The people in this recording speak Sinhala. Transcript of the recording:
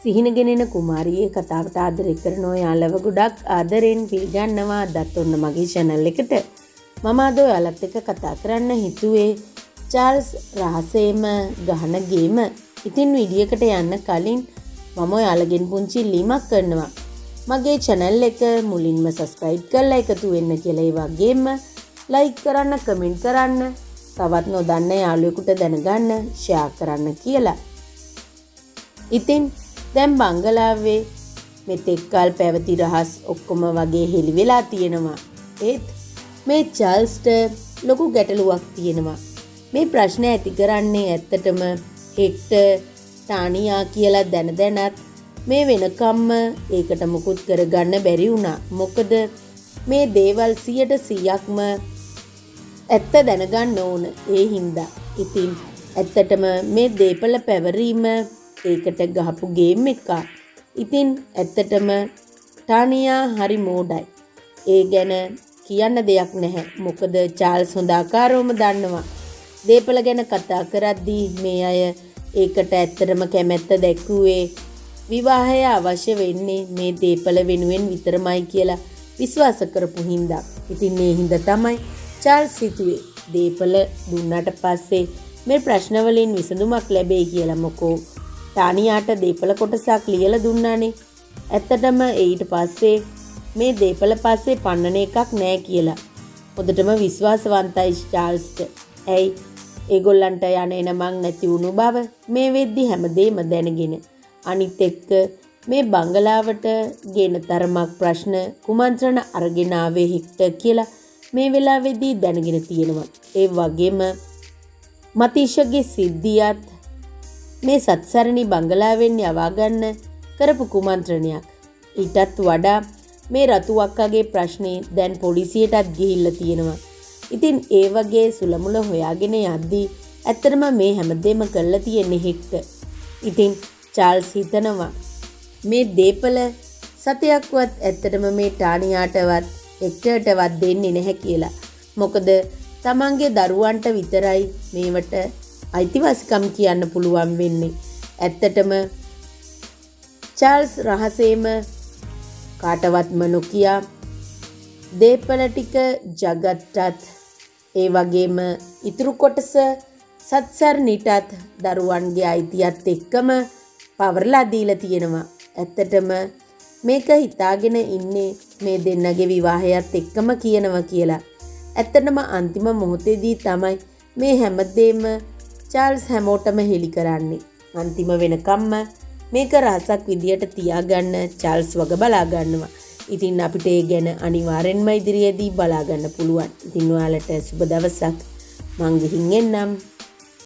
සිහිනගෙනෙන කුමාරියේ කතාවට ආදරය කරන ඔයාලව ගොඩක් ආදරෙන් පිළිගන්නවා අදත් ඔන්න මගේ channel එකට. මම අද ඔයාලත් එක්ක කතා කරන්න හිතුවේ චාල්ස් රහසේම ගහන ගේම. ඉතින් වීඩියෝ එකට යන්න කලින් මම ඔයාලගෙන් පුංචි ඉල්ලීමක් කරනවා. මගේ channel එක මුලින්ම subscribe කරලා එකතු වෙන්න කියලා, ඒ වගේම like කරන්න, comment කරන්න, තවත් නොදන්න යාළුවෙකුට දැනගන්න share කරන්න කියලා. ඉතින් දැන් බංගලාවේ මෙතෙක් කල පැවති රහස් ඔක්කොම වගේ හෙළි වෙලා තියෙනවා. ඒත් මේ චාල්ස්ට ලොකු ගැටලුවක් තියෙනවා. මේ ප්‍රශ්න ඇති කරන්නේ ඇත්තටම හෙක්ටර් ටානියා කියලා දැනත් මේ වෙනකම්ම ඒකට මුකුත් කරගන්න බැරි වුණා. මොකද මේ දේවල් 100%ක්ම ඇත්ත දැනගන්න ඕන. ඒ හින්දා ඉතින් ඇත්තටම මේ දේපල පැවරීම ඒකට ගහපු ගේම් එකක්. ඉතින් ඇත්තටම ටානියා හරි මෝඩයි. ඒ ගැන කියන්න දෙයක් නැහැ. මොකද චාල්ස් හොඳ ආකාරවම දන්නවා. දේපල ගැන කතා කරද්දී මේ අය ඒකට ඇත්තටම කැමැත්ත දැක්ුවේ විවාහය අවශ්‍ය වෙන්නේ මේ දේපල වෙනුවෙන් විතරමයි කියලා විශ්වාස කරපු හින්දා. ඉතින් මේ හින්දා තමයි චාල්ස් හිතුවේ දේපල දුන්නාට පස්සේ මේ ප්‍රශ්න වලින් විසඳුමක් ලැබෙයි කියලා. මොකෝ ටානියාට දේපල කොටසක් ලියලා දුන්නානේ. ඇත්තටම ඊට පස්සේ මේ දේපල පස්සේ පන්නන එකක් නෑ කියලා. හොඳටම විශ්වාසවන්තයි චාල්ස්ට. ඇයි ඒගොල්ලන්ට යන එනමං නැති වුණු බව මේ වෙද්දි හැමදේම දැනගෙන. අනිත් එක්ක මේ බංගලාවට ගෙන තරමක් ප්‍රශ්න කුමන්ත්‍රණ අරගෙන ආවේ හෙක්ටර් කියලා මේ වෙලාවේදී දැනගෙන තියෙනවා. ඒ වගේම මතීෂගේ සිද්ධියත් මේ සත්සරණි බංගලාවෙන් යවා ගන්න කරපු කුමන්ත්‍රණයක්. ඊටත් වඩා මේ රතු අක්කාගේ ප්‍රශ්නේ දැන් පොලිසියටත් ගිහිල්ලා තියෙනවා. ඉතින් ඒ වගේ සුලමුල හොයාගෙන යද්දී ඇත්තටම මේ හැමදේම කරලා තියෙන්නේ හෙක්ටර්. ඉතින් චාල්ස් හිතනවා මේ දේපල සතයක්වත් ඇත්තටම මේ ටානියාටවත් හෙක්ටර්ටවත් දෙන්නේ නැහැ කියලා. මොකද තමන්ගේ දරුවන්ට විතරයි මේවට අයිතිවාසිකම් කියන්න පුළුවන් වෙන්නේ. ඇත්තටම චාල්ස් රහසේම කාටවත්ම නොකියා දේපල ටික ජගත්ටත් ඒ වගේම ඉතුරු කොටස සත්සරණිටත් දරුවන්ගේ අයිතියත් එක්කම පවර්ලා දීලා තියෙනවා. ඇත්තටම මේක හිතාගෙන ඉන්නේ මේ දෙන්නගේ විවාහයත් එක්කම කියනවා කියලා. ඇත්තටම අන්තිම මොහොතේදී තමයි මේ හැමදේම චාල්ස් හැමෝටම හෙළි කරන්නේ. අන්තිම වෙනකම්ම මේක රහසක් විදියට තියාගන්න චාල්ස් වග බලා ගන්නවා. ඉතින් අපිට ඒ ගැන අනිවාර්යෙන්ම ඉදිරියේදී බලා ගන්න පුළුවන්. ඉතින් ඔයාලට සුබ දවසක්. මං ගිහින් එන්නම්.